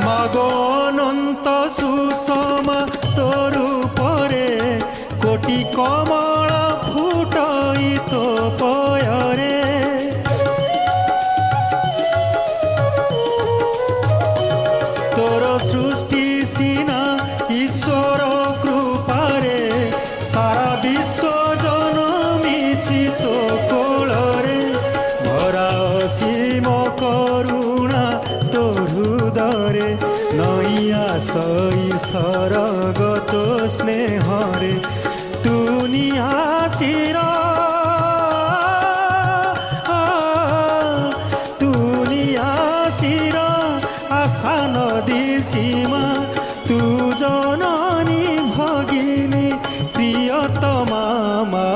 মাগো অনন্ত সুষমা তোর উপরে কোটি কমল ফুটই তো পয়রে তোর সৃষ্টি সিনা ঈশ্বর কৃপারে সারা বিশ্ব জনমিছি তো কোଳରେ ভরা অসীম করুণা তো হৃদয়ে নই আসই স্বর্গত স্নেহরে তুনি আসির তুনি আসির আশা নদী সীমা তু জননী ভগিনী প্রিয়তমা মা